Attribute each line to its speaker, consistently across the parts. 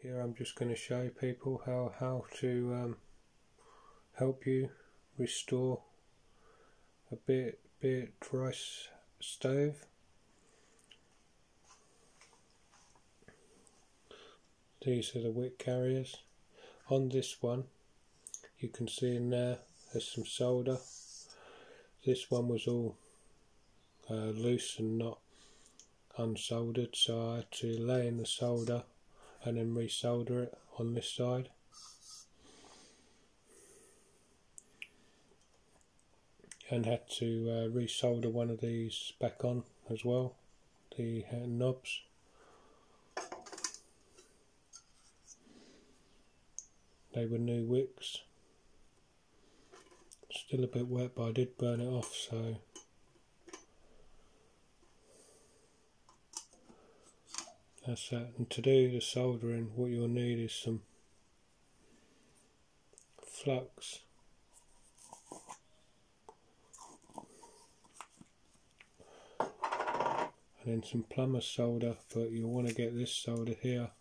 Speaker 1: Here I'm just going to show people how to help you restore a Beatrice stove. These are the wick carriers. On this one you can see in there's some solder. This one was all loose and not unsoldered, so I had to lay in the solder and then resolder it on this side. And had to resolder one of these back on as well, the knobs. They were new wicks. Still a bit wet, but I did burn it off, so that's that. And to do the soldering, what you'll need is some flux, and then some plumber's solder, but you'll want to get this solder here.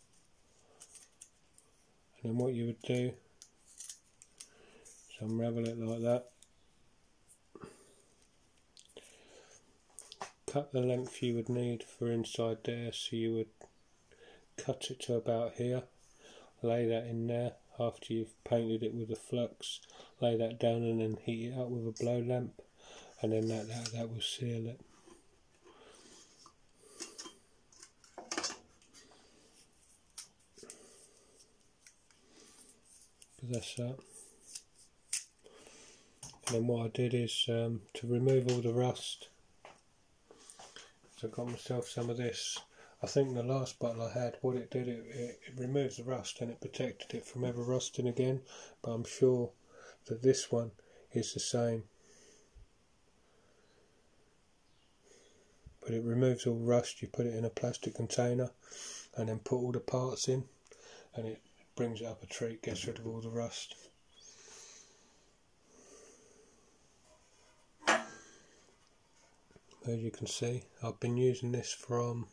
Speaker 1: And then what you would do is unravel it like that, cut the length you would need for inside there, so you would cut it to about here, lay that in there after you've painted it with the flux, lay that down and then heat it up with a blow lamp, and then that will seal it. But that's that. And then what I did is to remove all the rust, so I got myself some of this. I think the last bottle I had, what it did, it removes the rust and it protected it from ever rusting again, but I'm sure that this one is the same. But it removes all rust. You put it in a plastic container and then put all the parts in, and it brings it up a treat, gets rid of all the rust. As you can see, I've been using this from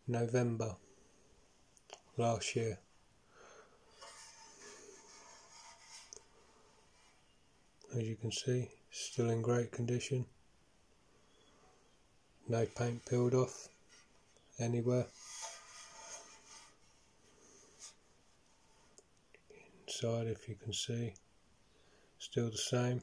Speaker 1: November last year. As you can see, still in great condition. No paint peeled off anywhere. Inside, if you can see, still the same.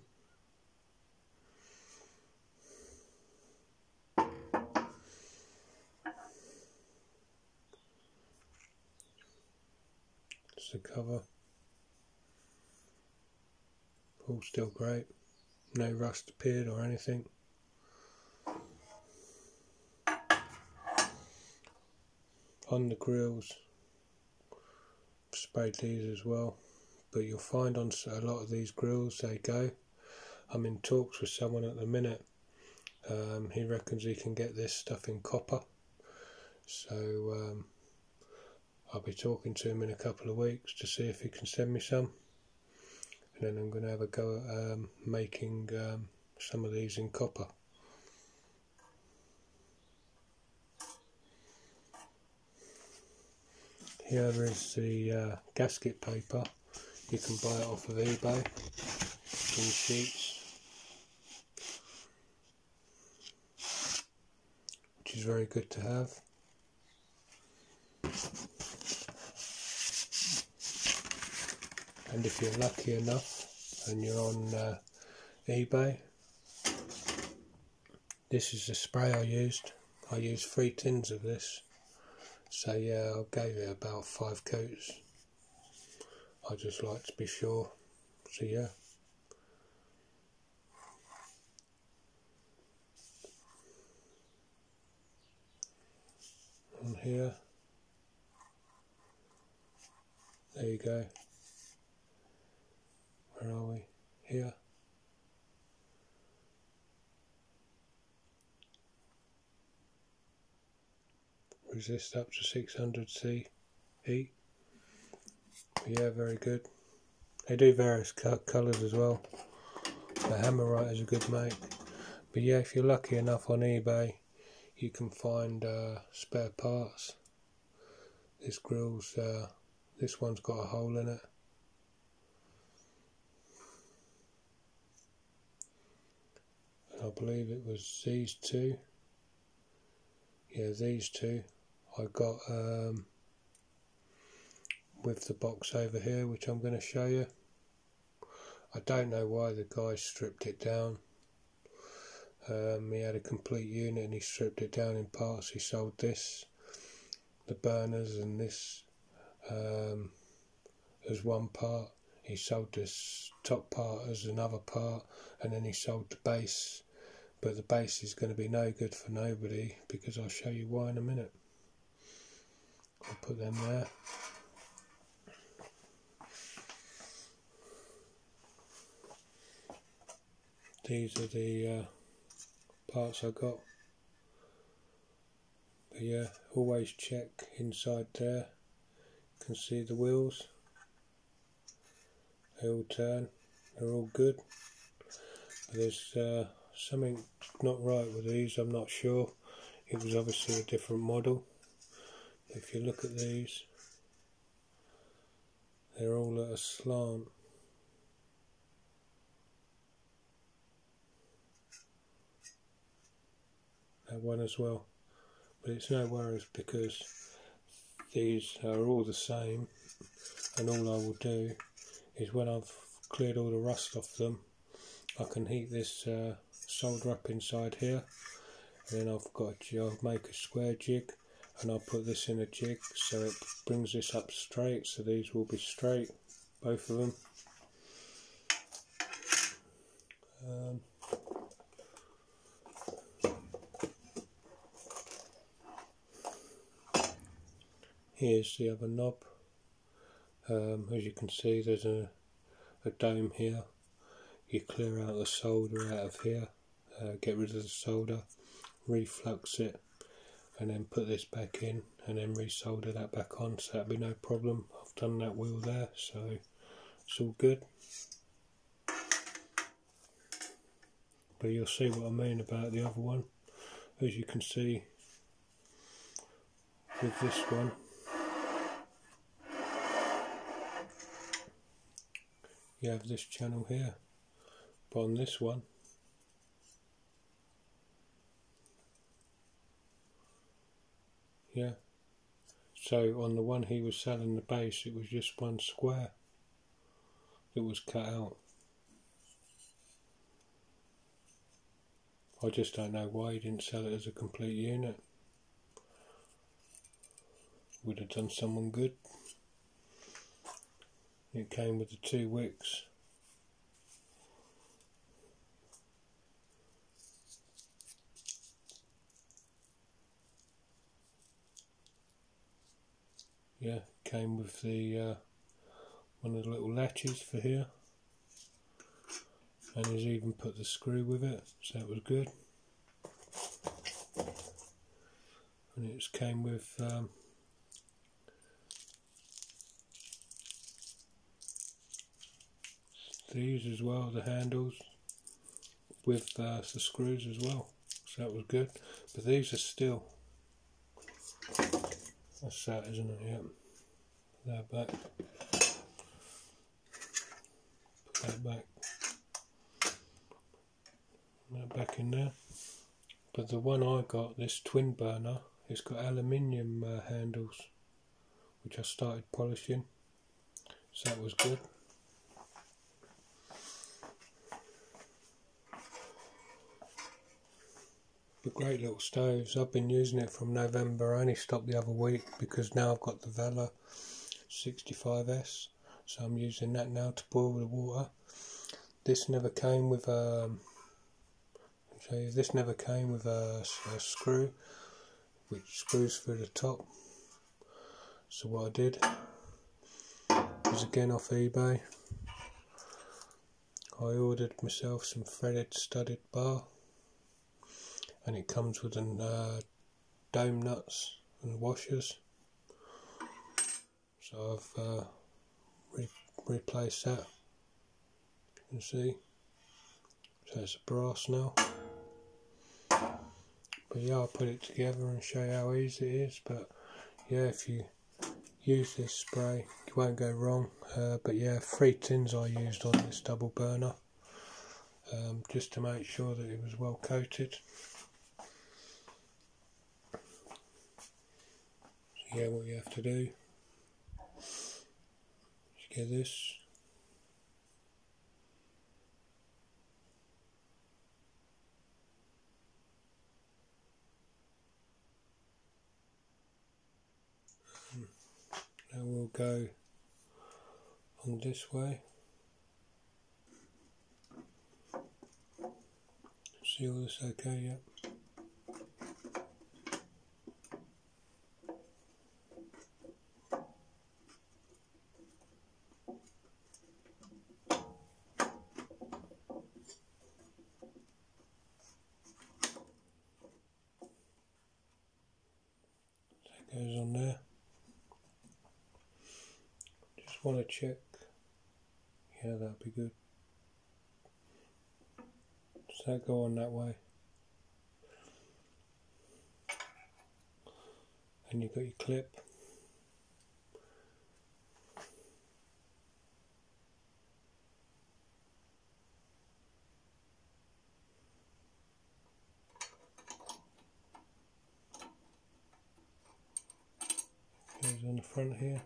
Speaker 1: It's the cover. All still great. No rust appeared or anything. On the grills, sprayed these as well, but you'll find on a lot of these grills they go. I'm in talks with someone at the minute. He reckons he can get this stuff in copper, so I'll be talking to him in a couple of weeks to see if he can send me some, and then I'm going to have a go at making some of these in copper. Here is the gasket paper. You can buy it off of eBay in sheets, which is very good to have. And if you're lucky enough and you're on eBay, this is the spray I used. I used 3 tins of this. So yeah, I gave it about 5 coats. I just like to be sure. So yeah. On here. There you go. Where are we? Here. Resist up to 600 C heat. Yeah, very good. They do various colours as well. The Hammerite is a good make. But yeah, if you're lucky enough on eBay, you can find spare parts. This grill's This one's got a hole in it. I believe it was these two. Yeah, these two I got with the box over here, which I'm going to show you. I don't know why the guy stripped it down. He had a complete unit and he stripped it down in parts. He sold this, the burners, and this as one part. He sold this top part as another part, and then he sold the base. But the base is going to be no good for nobody, because I'll show you why in a minute. I'll put them there. These are the parts I got. But yeah, always check inside there. You can see the wheels. They all turn. They're all good. But there's something not right with these, I'm not sure. It was obviously a different model. If you look at these, they're all at a slant. That one as well. But it's no worries, because these are all the same, and all I will do is, when I've cleared all the rust off them, I can heat this solder up inside here, and then I'll make a square jig, and I'll put this in a jig so it brings this up straight, so these will be straight, both of them. Here's the other knob. As you can see, there's a dome here. You clear out the solder out of here, get rid of the solder, reflux it, and then put this back in, and then resolder that back on, so that'll be no problem. I've done that wheel there, so it's all good. But you'll see what I mean about the other one. As you can see with this one, you have this channel here, but on this one, yeah, so on the one he was selling the base, it was just one square that was cut out. I just don't know why he didn't sell it as a complete unit. Would have done someone good. It came with the 2 wicks. Yeah, it came with the one of the little latches for here, and he's even put the screw with it, so that was good. And it came with these as well, the handles, with the screws as well, so that was good. But these are steel. That's that, isn't it? Yep. Put that back. Put that back. Put that back in there. But the one I got, this twin burner, it's got aluminium handles, which I started polishing, so that was good. But great little stoves. I've been using it from November. I only stopped the other week because now I've got the Vela 65S, so I'm using that now to boil the water. This never came with a screw which screws through the top. So what I did was, again off eBay, I ordered myself some threaded studded bar, and it comes with dome nuts and washers. So I've replaced that. You can see, so it's a brass now. But yeah, I'll put it together and show you how easy it is. But yeah, if you use this spray, you won't go wrong. But yeah, 3 tins I used on this double burner, just to make sure that it was well coated. So yeah, what you have to do is get this. Now we'll go on this way. See all this okay? Yep. That goes on there. Just want to check. Yeah, that'd be good. Does that go on that way? And you've got your clip. Goes on the front here.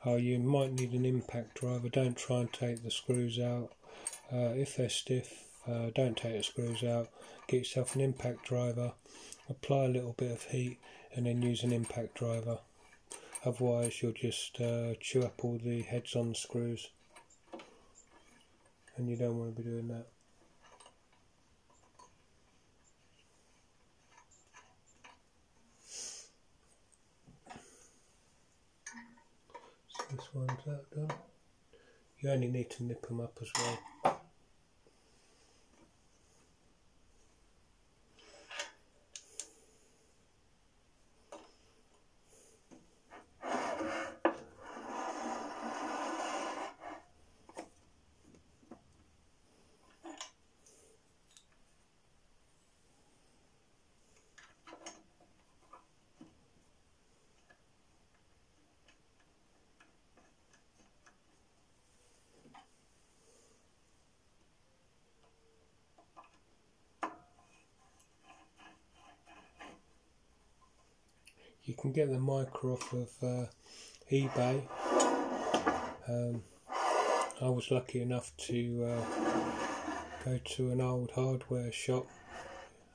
Speaker 1: Oh, you might need an impact driver. Don't try and take the screws out. If they're stiff, don't take the screws out. Get yourself an impact driver, apply a little bit of heat, and then use an impact driver. Otherwise you'll just chew up all the heads on the screws, and you don't want to be doing that. So this one's that done. You only need to nip them up as well. You can get the micro off of eBay. I was lucky enough to go to an old hardware shop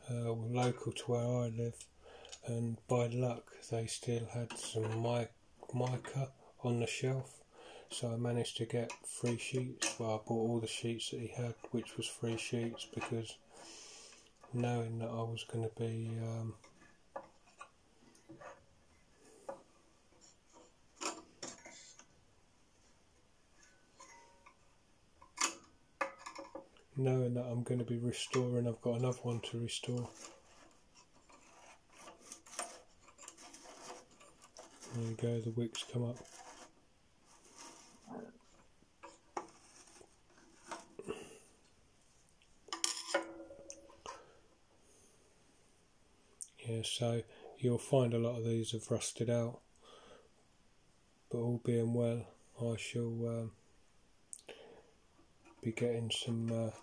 Speaker 1: local to where I live, and by luck they still had some mica on the shelf, so I managed to get 3 sheets. Well, I bought all the sheets that he had, which was 3 sheets, because knowing that I was going to be knowing that I'm going to be restoring, I've got another one to restore. There you go, the wicks come up. Yeah, so you'll find a lot of these have rusted out, but all being well, I shall be getting some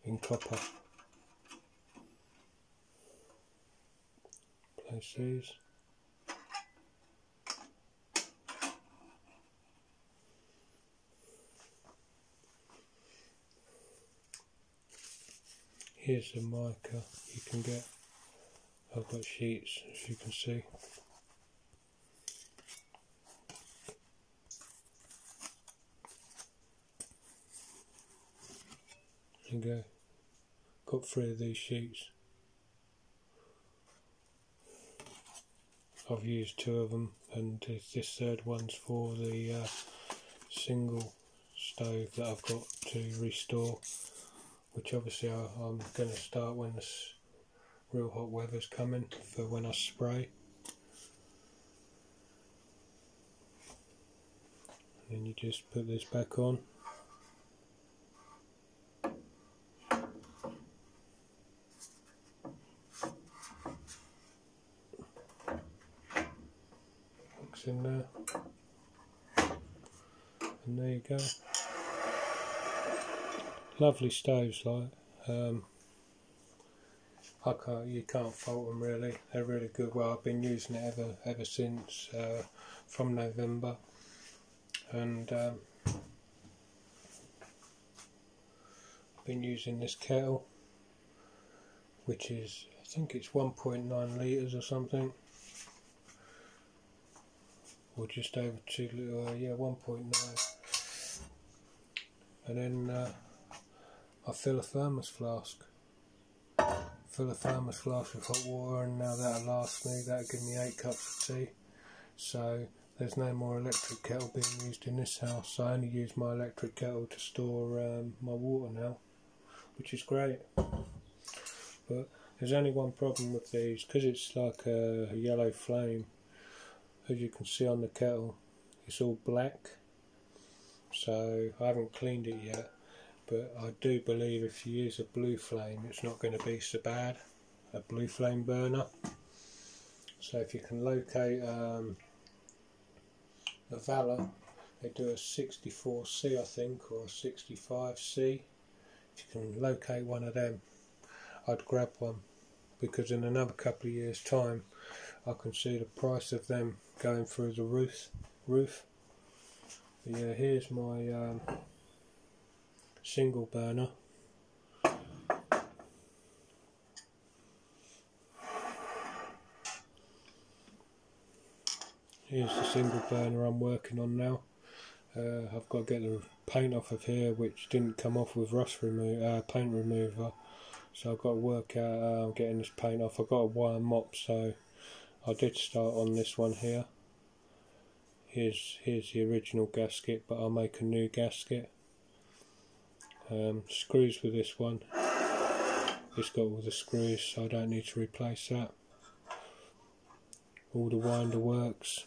Speaker 1: in copper. Place these. Here's the mica you can get. I've got sheets, as you can see. There you go. Got 3 of these sheets. I've used 2 of them, and this third one's for the single stove that I've got to restore, which obviously I'm going to start when this real hot weather's coming, for when I spray. And then you just put this back on. plugs in there, and there you go. Lovely stoves, like you can't fault them really. They're really good. Well, I've been using it ever since from November, and been using this kettle, which is, I think it's 1.9 litres or something, or just over 2 litres, yeah, 1.9. And then I fill a thermos flask. Fill a thermos flask with hot water, and now that'll last me. That'll give me 8 cups of tea. So there's no more electric kettle being used in this house. I only use my electric kettle to store my water now, which is great. But there's only one problem with these, because it's like a yellow flame. As you can see on the kettle, it's all black. So I haven't cleaned it yet, but I do believe if you use a blue flame, it's not going to be so bad. A blue flame burner. So if you can locate a Valor, they do a 64C I think, or a 65C. If you can locate one of them, I'd grab one, because in another couple of years time I can see the price of them going through the roof. But yeah, here's my single burner. Here's the single burner I'm working on now. I've got to get the paint off of here, which didn't come off with paint remover. So I've got to work out getting this paint off. I've got a wire mop, so I did start on this one here. Here's the original gasket, but I'll make a new gasket. Screws with this one. It's got all the screws, so I don't need to replace that. All the winder works.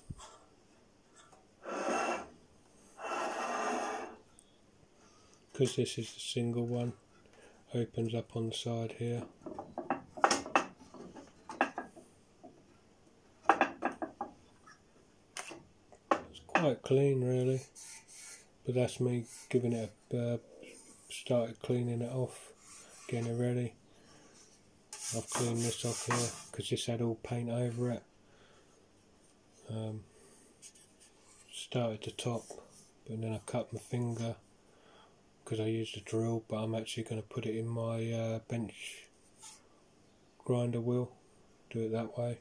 Speaker 1: Because this is the single one, opens up on the side here. It's quite clean really, but that's me giving it a started cleaning it off, getting it ready. I've cleaned this off here because this had all paint over it. Started the top, but then I cut my finger because I used a drill, but I'm actually going to put it in my bench grinder wheel, do it that way.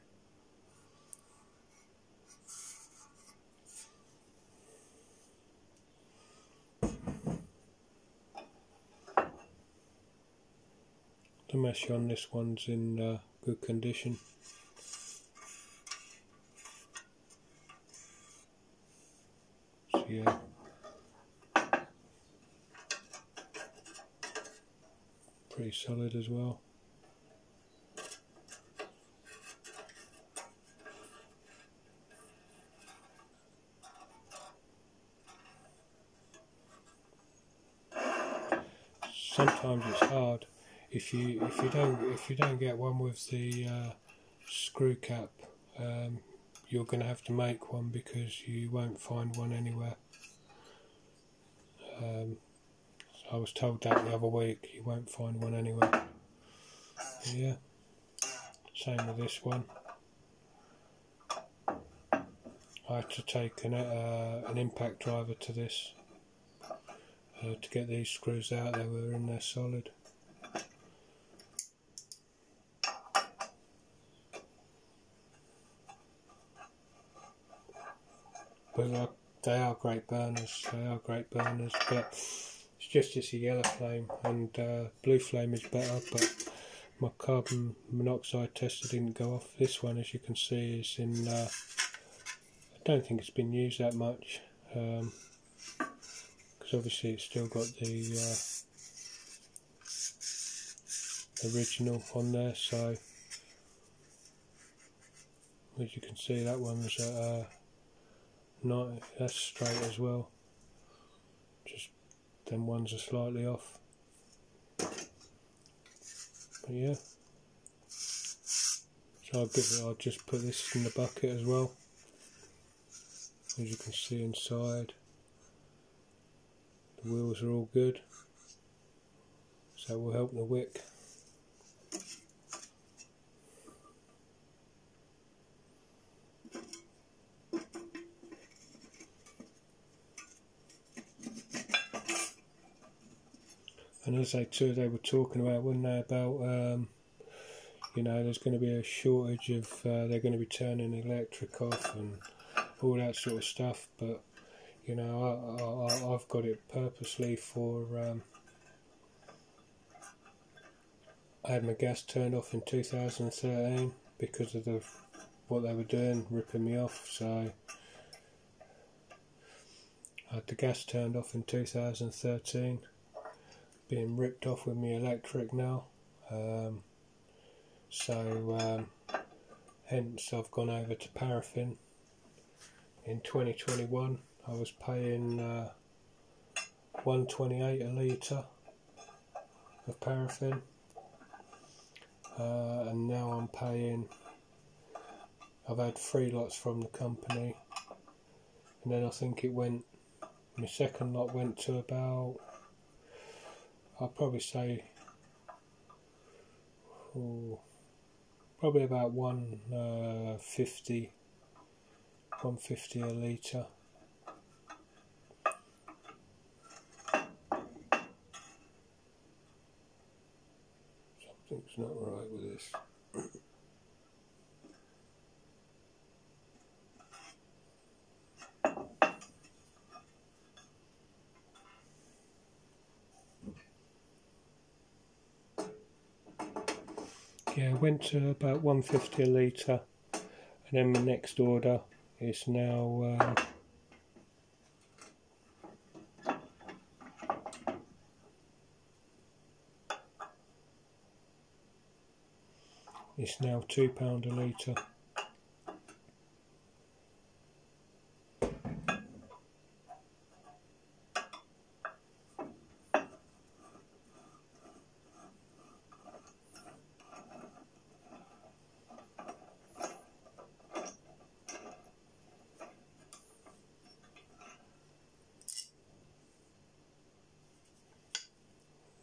Speaker 1: The mesh on this one's in good condition. So yeah, pretty solid as well. Sometimes it's hard if you don't get one with the screw cap. You're going to have to make one because you won't find one anywhere. I was told that the other week, you won't find one anywhere. Yeah, same with this one. I had to take an impact driver to this to get these screws out. They were in there solid. But they are great burners. They are great burners. But it's just a yellow flame, and blue flame is better. But my carbon monoxide tester didn't go off. This one, as you can see, is in. I don't think it's been used that much, because obviously it's still got the original on there. So as you can see, that one was at. That's straight as well, just them ones are slightly off, but yeah. So I'll just put this in the bucket as well. as you can see inside. The wheels are all good, so we'll help the wick. And as they were talking about, weren't they, about you know, there's going to be a shortage of they're going to be turning the electric off and all that sort of stuff. But you know, I've got it purposely for I had my gas turned off in 2013 because of what they were doing, ripping me off. So I had the gas turned off in 2013, being ripped off with my electric now. Hence I've gone over to paraffin. In 2021 I was paying $1.28 a litre of paraffin, and now I'm paying, I've had 3 lots from the company, and then I think it went, my second lot went to about, I'll probably say, probably about 150 a litre. Something's not right with this. Yeah, it went to about 150 a litre, and then my next order is now it's now £2 a litre.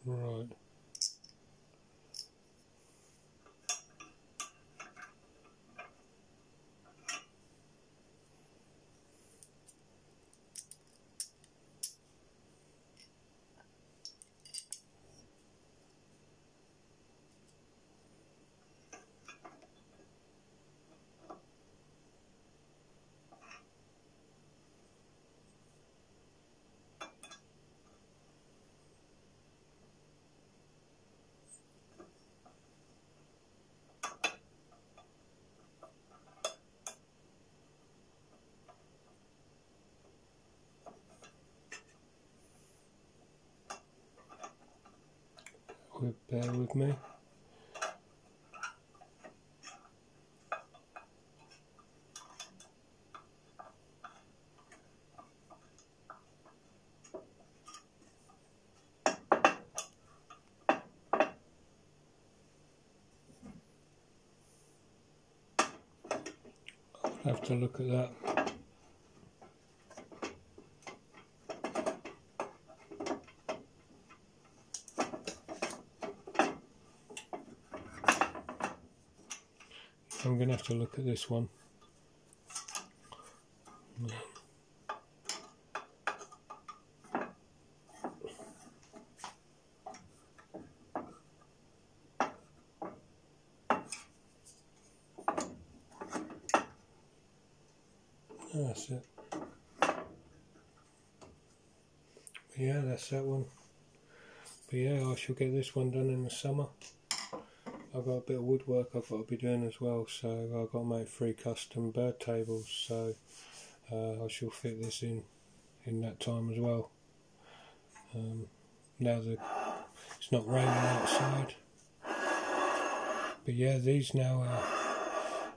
Speaker 1: Right. Bear with me. I'll have to look at that. I'm going to have to look at this one. That's it. Yeah, that's that one. But yeah, I shall get this one done in the summer. I've got a bit of woodwork I've got to be doing as well, so I've got to make 3 custom bird tables, so I shall fit this in that time as well. Now that it's not raining outside. But yeah, these now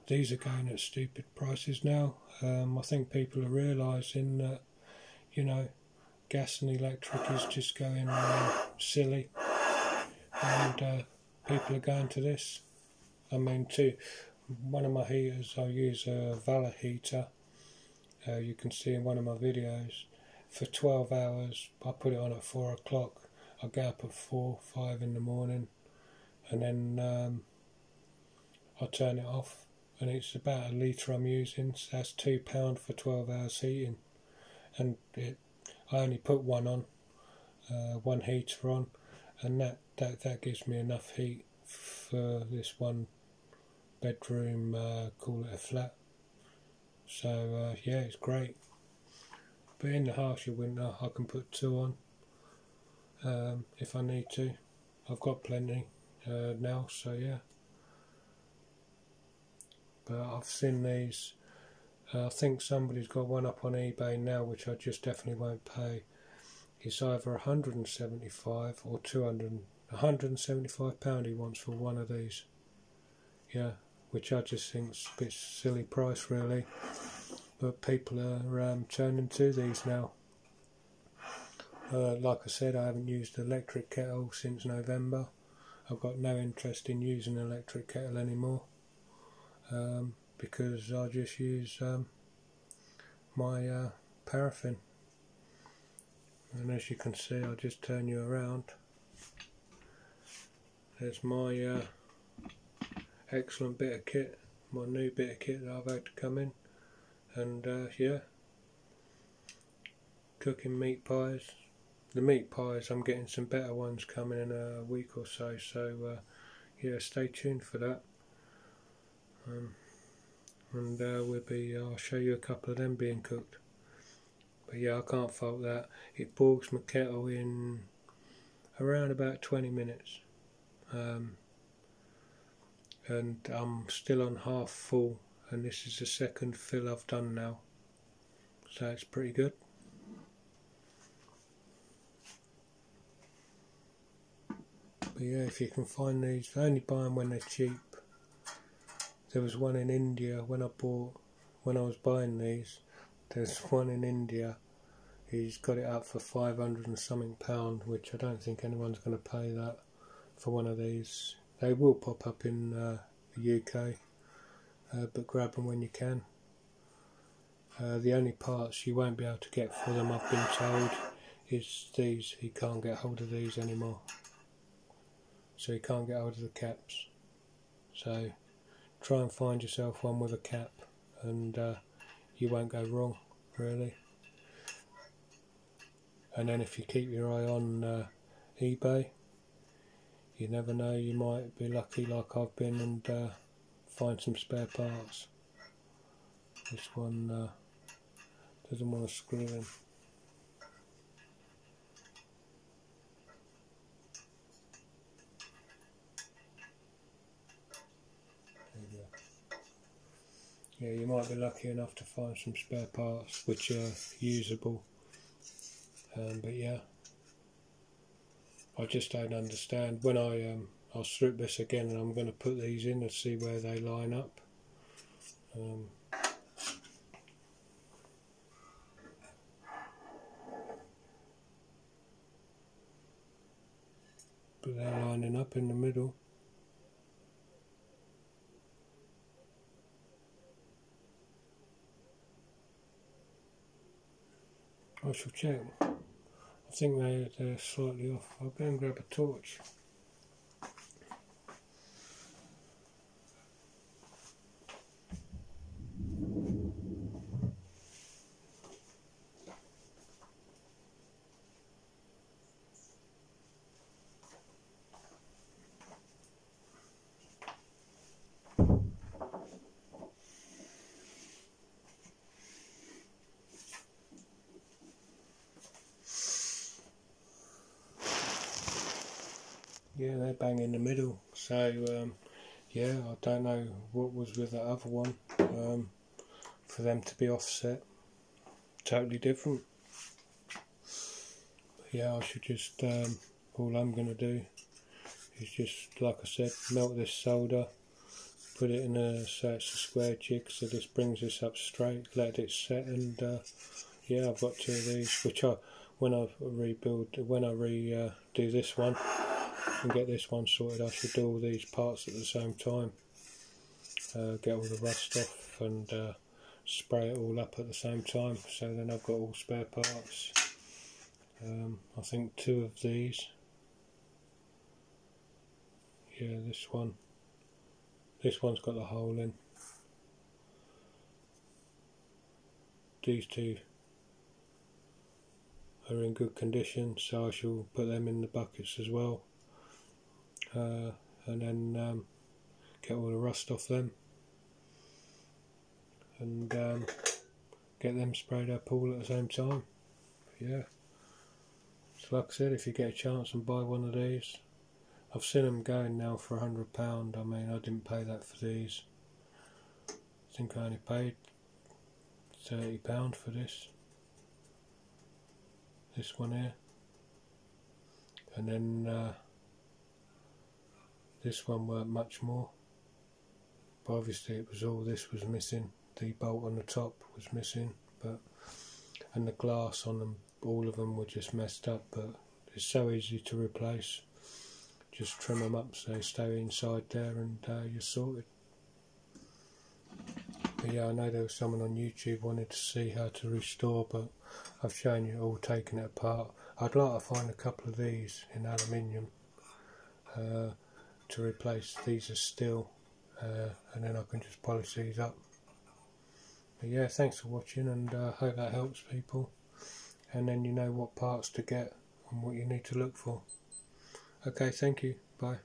Speaker 1: these are going at stupid prices now. I think people are realising that, you know, gas and electric is just going silly, and people are going to this. I mean, one of my heaters, I use a Valor heater, You can see in one of my videos, for 12 hours, I put it on at 4 o'clock. I get up at 4, 5 in the morning, and then I turn it off, and it's about a litre I'm using, so that's £2 for 12 hours heating. And I only put one on, one heater on, and that gives me enough heat for this one bedroom, call it a flat. So yeah, it's great. But in the harsher winter I can put 2 on if I need to. I've got plenty now, so yeah. But I've seen these, I think somebody's got one up on eBay now which I just definitely won't pay. It's either 175 or 200, £175 he wants for one of these. Yeah, which I just think's a bit silly price really. But people are turning to these now. Like I said, I haven't used an electric kettle since November. I've got no interest in using an electric kettle anymore, because I just use my paraffin. And as you can see, I'll just turn you around. There's my excellent bit of kit, my new bit of kit that I've had to come in. And yeah, cooking meat pies. The meat pies, I'm getting some better ones coming in a week or so, so yeah, stay tuned for that. And I'll show you a couple of them being cooked. But yeah, I can't fault that. It boils my kettle in around about 20 minutes. And I'm still on half full, and this is the second fill I've done now, so it's pretty good. But yeah, if you can find these, only buy them when they're cheap. There was one in India when I was buying these. There's one in India. He's got it up for 500 and something pound, which I don't think anyone's going to pay that for one of these. They will pop up in the UK, but grab them when you can. The only parts you won't be able to get for them, I've been told, is these. He can't get hold of these anymore, so he can't get hold of the caps. So try and find yourself one with a cap, and you won't go wrong really. And then if you keep your eye on eBay, you never know, you might be lucky like I've been and find some spare parts. This one doesn't want to screw in. There you go. Yeah, you might be lucky enough to find some spare parts which are usable. But yeah, I just don't understand. When I'll strip this again, and I'm going to put these in and see where they line up. But they're lining up in the middle. I shall check. I think they're slightly off. I'll go and grab a torch. Yeah, they're bang in the middle. So yeah, I don't know what was with the other one, for them to be offset. Totally different. Yeah, I should just, all I'm going to do is just, like I said, melt this solder, put it in so it's a square jig, so this brings this up straight, let it set, and yeah, I've got 2 of these, which when I redo this one and get this one sorted, I should do all these parts at the same time, get all the rust off and spray it all up at the same time, so then I've got all spare parts. I think 2 of these. Yeah, this one's got the hole in. These 2 are in good condition, so I shall put them in the buckets as well, and then get all the rust off them, and get them sprayed up all at the same time. Yeah, so like I said, if you get a chance and buy one of these, I've seen them going now for £100. I mean, I didn't pay that for these. I think I only paid £30 for this one here, and then this one weren't much more, but obviously it was all this was missing. The bolt on the top was missing, and the glass on them, all of them were just messed up, but it's so easy to replace. Just trim them up so they stay inside there, and you're sorted. But yeah, I know there was someone on YouTube wanted to see how to restore, but I've shown you all taking it apart. I'd like to find a couple of these in aluminium to replace. These are steel, and then I can just polish these up. But yeah, thanks for watching, and hope that helps people, and then you know what parts to get and what you need to look for. Okay, thank you, bye.